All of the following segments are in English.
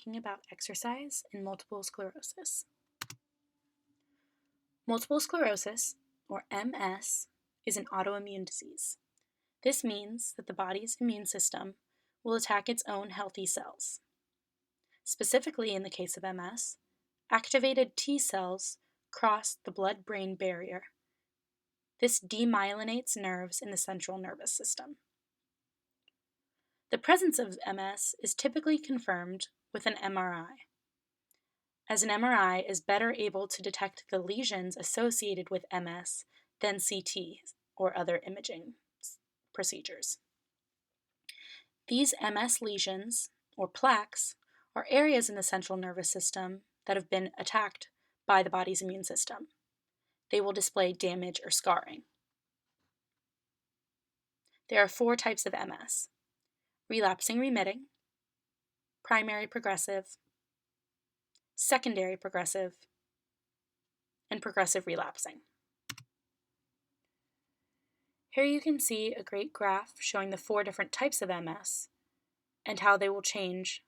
talking about exercise and multiple sclerosis. Multiple sclerosis, or MS, is an autoimmune disease. This means that the body's immune system will attack its own healthy cells. Specifically, in the case of MS, activated T cells cross the blood-brain barrier. This demyelinates nerves in the central nervous system. The presence of MS is typically confirmed with an MRI, as an MRI is better able to detect the lesions associated with MS than CT or other imaging procedures. These MS lesions, or plaques, are areas in the central nervous system that have been attacked by the body's immune system. They will display damage or scarring. There are 4 types of MS: relapsing remitting, primary progressive, secondary progressive, and progressive relapsing. Here you can see a great graph showing the 4 different types of MS and how they will change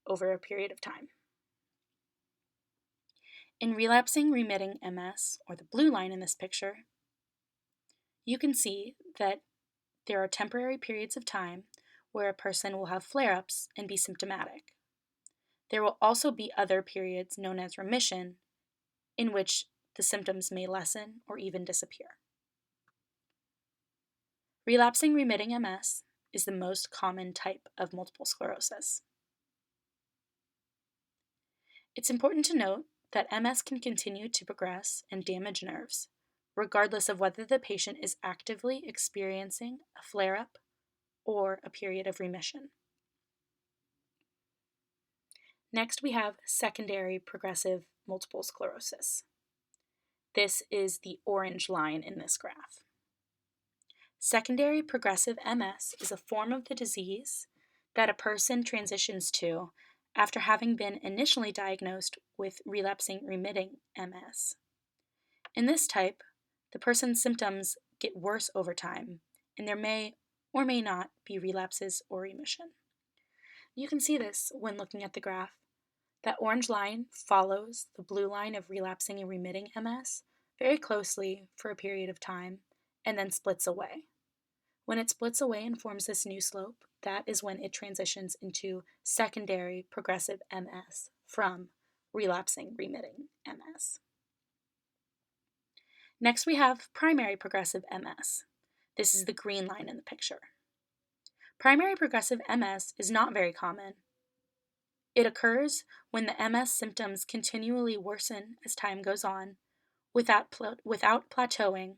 over a period of time. In relapsing remitting MS, or the blue line in this picture, you can see that there are temporary periods of time where a person will have flare-ups and be symptomatic. There will also be other periods known as remission, in which the symptoms may lessen or even disappear. Relapsing remitting MS is the most common type of multiple sclerosis. It's important to note that MS can continue to progress and damage nerves, regardless of whether the patient is actively experiencing a flare-up or a period of remission. Next, we have secondary progressive multiple sclerosis. This is the orange line in this graph. Secondary progressive MS is a form of the disease that a person transitions to after having been initially diagnosed with relapsing remitting MS. In this type, the person's symptoms get worse over time, and there may or may not be relapses or remission. You can see this when looking at the graph. That orange line follows the blue line of relapsing and remitting MS very closely for a period of time and then splits away. When it splits away and forms this new slope, that is when it transitions into secondary progressive MS from relapsing remitting MS. Next, we have primary progressive MS. This is the green line in the picture. Primary progressive MS is not very common. It occurs when the MS symptoms continually worsen as time goes on, without plateauing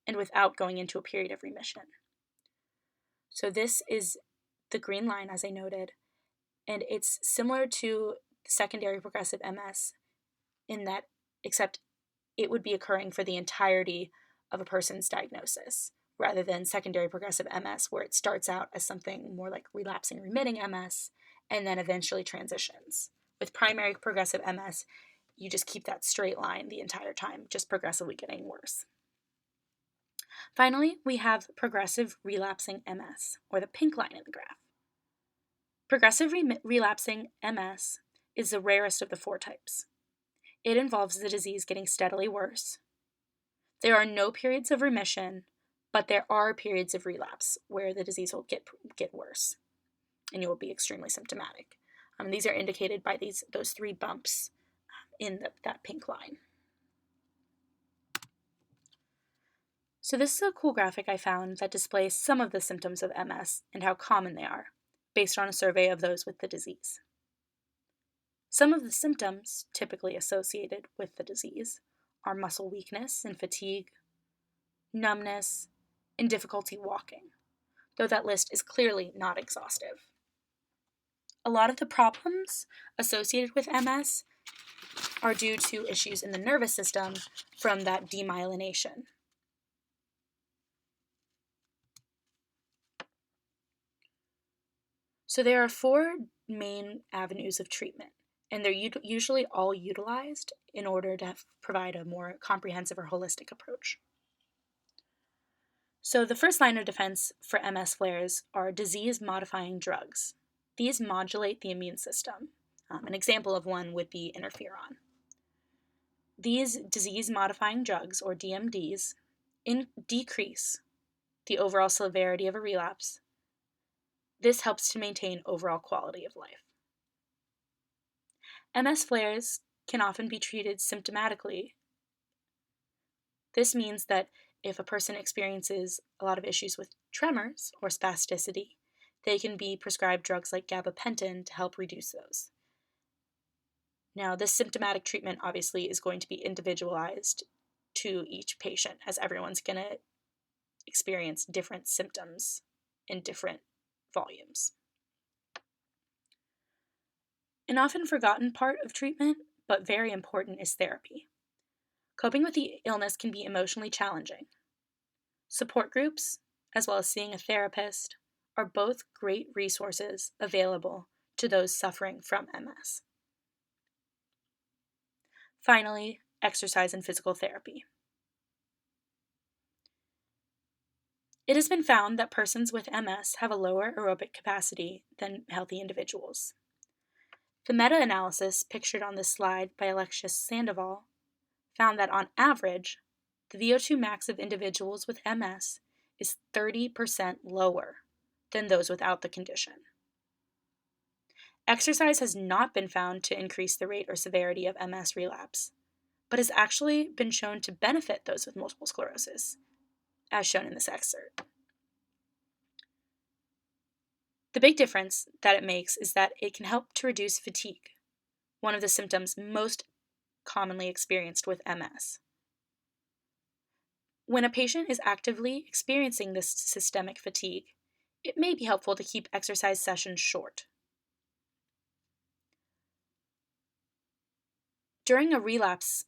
and without going into a period of remission. So this is the green line, as I noted, and it's similar to secondary progressive MS in that, except it would be occurring for the entirety of a person's diagnosis, rather than secondary progressive MS, where it starts out as something more like relapsing remitting MS and then eventually transitions. With primary progressive MS, you just keep that straight line the entire time, just progressively getting worse. Finally, we have progressive relapsing MS, or the pink line in the graph. Progressive relapsing MS is the rarest of the 4 types. It involves the disease getting steadily worse. There are no periods of remission, but there are periods of relapse where the disease will get worse, and you will be extremely symptomatic. These are indicated by those 3 bumps in that pink line. So this is a cool graphic I found that displays some of the symptoms of MS and how common they are, based on a survey of those with the disease. Some of the symptoms typically associated with the disease are muscle weakness and fatigue, numbness, and difficulty walking, though that list is clearly not exhaustive. A lot of the problems associated with MS are due to issues in the nervous system from that demyelination. So there are 4 main avenues of treatment, and they're usually all utilized in order to provide a more comprehensive or holistic approach. So the first line of defense for MS flares are disease-modifying drugs. These modulate the immune system, An example of one would be interferon. These disease-modifying drugs, or DMDs, decrease the overall severity of a relapse. This helps to maintain overall quality of life. MS flares can often be treated symptomatically. This means that if a person experiences a lot of issues with tremors or spasticity, they can be prescribed drugs like gabapentin to help reduce those. Now, this symptomatic treatment obviously is going to be individualized to each patient, as everyone's going to experience different symptoms in different volumes. An often forgotten part of treatment, but very important, is therapy. Coping with the illness can be emotionally challenging. Support groups, as well as seeing a therapist, are both great resources available to those suffering from MS. Finally, exercise and physical therapy. It has been found that persons with MS have a lower aerobic capacity than healthy individuals. The meta-analysis pictured on this slide by Alexis Sandoval found that on average, the VO2 max of individuals with MS is 30% lower than those without the condition. Exercise has not been found to increase the rate or severity of MS relapse, but has actually been shown to benefit those with multiple sclerosis, as shown in this excerpt. The big difference that it makes is that it can help to reduce fatigue, one of the symptoms most commonly experienced with MS. When a patient is actively experiencing this systemic fatigue, it may be helpful to keep exercise sessions short. During a relapse,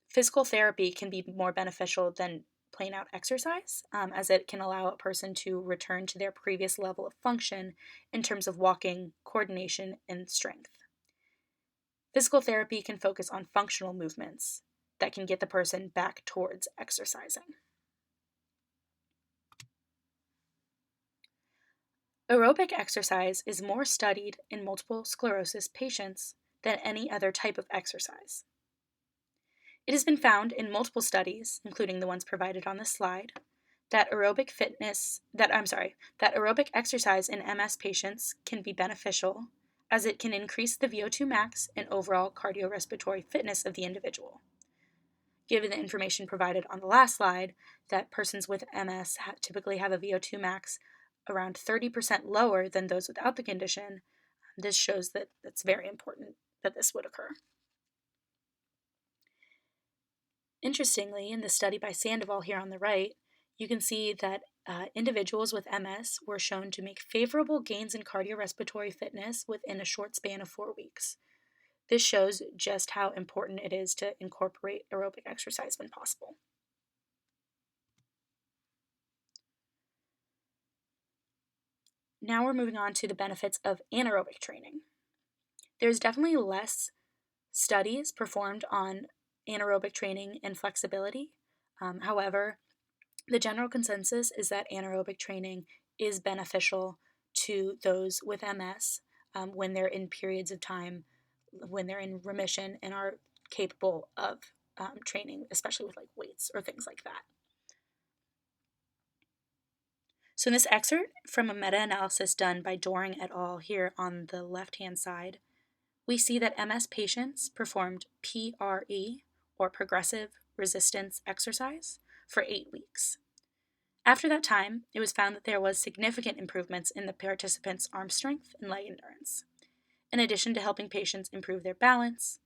physical therapy can be more beneficial than plain out exercise, as it can allow a person to return to their previous level of function in terms of walking, coordination, and strength. Physical therapy can focus on functional movements that can get the person back towards exercising. Aerobic exercise is more studied in multiple sclerosis patients than any other type of exercise. It has been found in multiple studies, including the ones provided on this slide, that aerobic exercise in MS patients can be beneficial, as it can increase the VO2 max and overall cardiorespiratory fitness of the individual. Given the information provided on the last slide, that persons with MS typically have a VO2 max around 30% lower than those without the condition, this shows that it's very important that this would occur. Interestingly, in the study by Sandoval here on the right, you can see that individuals with MS were shown to make favorable gains in cardiorespiratory fitness within a short span of 4 weeks. This shows just how important it is to incorporate aerobic exercise when possible. Now we're moving on to the benefits of anaerobic training. There's definitely less studies performed on anaerobic training and flexibility. However, the general consensus is that anaerobic training is beneficial to those with MS when they're in periods of time, when they're in remission and are capable of training, especially with like weights or things like that. So in this excerpt from a meta-analysis done by Doring et al. Here on the left-hand side, we see that MS patients performed PRE, or progressive resistance exercise, for 8 weeks. After that time, it was found that there was significant improvements in the participants' arm strength and leg endurance, in addition to helping patients improve their balance,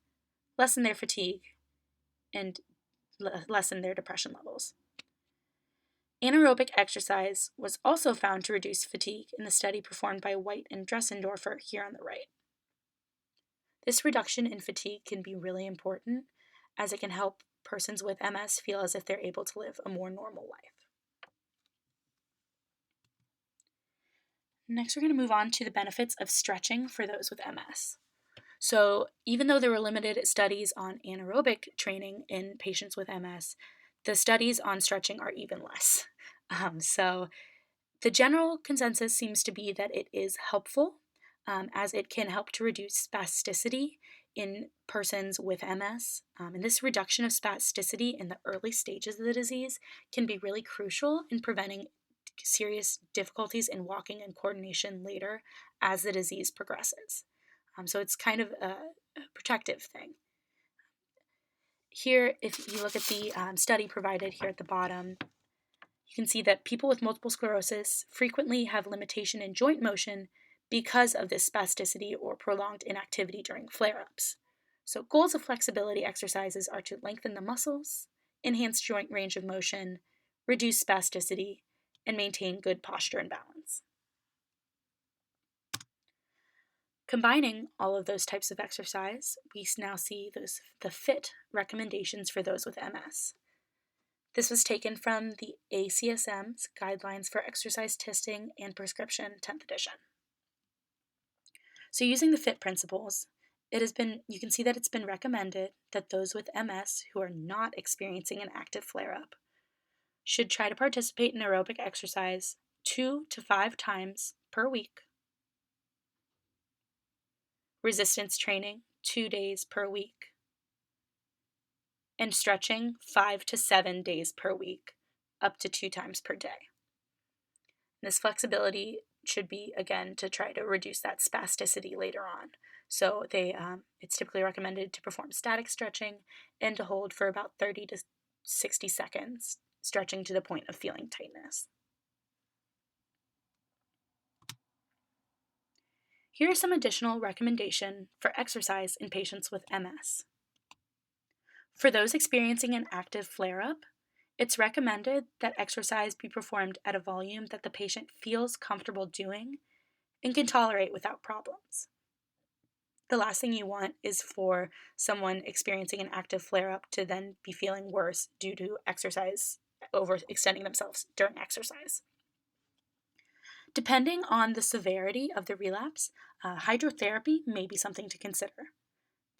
lessen their fatigue, and lessen their depression levels. Anaerobic exercise was also found to reduce fatigue in the study performed by White and Dressendorfer here on the right. This reduction in fatigue can be really important, as it can help persons with MS feel as if they're able to live a more normal life. Next, we're going to move on to the benefits of stretching for those with MS. So, even though there were limited studies on anaerobic training in patients with MS, the studies on stretching are even less. So, the general consensus seems to be that it is helpful as it can help to reduce spasticity in persons with MS. And this reduction of spasticity in the early stages of the disease can be really crucial in preventing serious difficulties in walking and coordination later as the disease progresses. So it's kind of a protective thing. Here, if you look at the study provided here at the bottom, you can see that people with multiple sclerosis frequently have limitation in joint motion because of this spasticity or prolonged inactivity during flare-ups. So goals of flexibility exercises are to lengthen the muscles, enhance joint range of motion, reduce spasticity, and maintain good posture and balance. Combining all of those types of exercise, we now see the FIT recommendations for those with MS. This was taken from the ACSM's Guidelines for Exercise Testing and Prescription 10th edition. So using the FIT principles, you can see that it's been recommended that those with MS who are not experiencing an active flare-up should try to participate in aerobic exercise 2 to 5 times per week, resistance training 2 days per week, and stretching 5 to 7 days per week, up to 2 times per day. This flexibility should be, again, to try to reduce that spasticity later on. So it's typically recommended to perform static stretching and to hold for about 30 to 60 seconds, stretching to the point of feeling tightness. Here are some additional recommendations for exercise in patients with MS. For those experiencing an active flare-up, it's recommended that exercise be performed at a volume that the patient feels comfortable doing and can tolerate without problems. The last thing you want is for someone experiencing an active flare-up to then be feeling worse due to exercise overextending themselves during exercise. Depending on the severity of the relapse, hydrotherapy may be something to consider.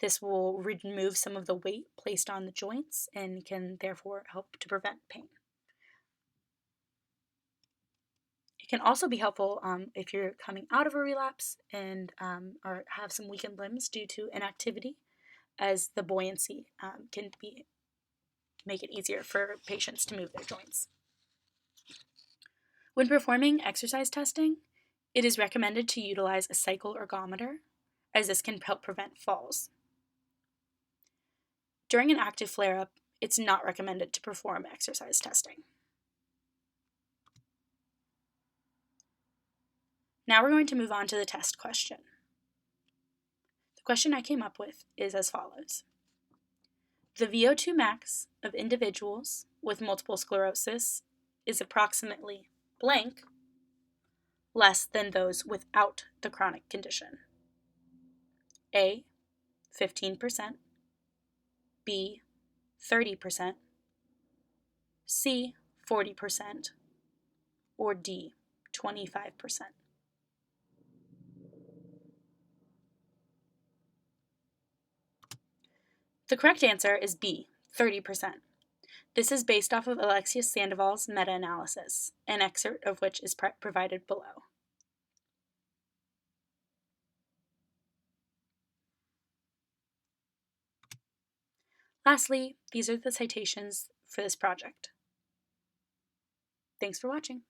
This will remove some of the weight placed on the joints and can therefore help to prevent pain. It can also be helpful if you're coming out of a relapse and or have some weakened limbs due to inactivity, as the buoyancy can make it easier for patients to move their joints. When performing exercise testing, it is recommended to utilize a cycle ergometer, as this can help prevent falls. During an active flare-up, it's not recommended to perform exercise testing. Now we're going to move on to the test question. The question I came up with is as follows. The VO2 max of individuals with multiple sclerosis is approximately blank less than those without the chronic condition. A, 15%, B, 30%, C, 40%, or D, 25%. The correct answer is B, 30%. This is based off of Alexius Sandoval's meta-analysis, an excerpt of which is provided below. Lastly, these are the citations for this project. Thanks for watching.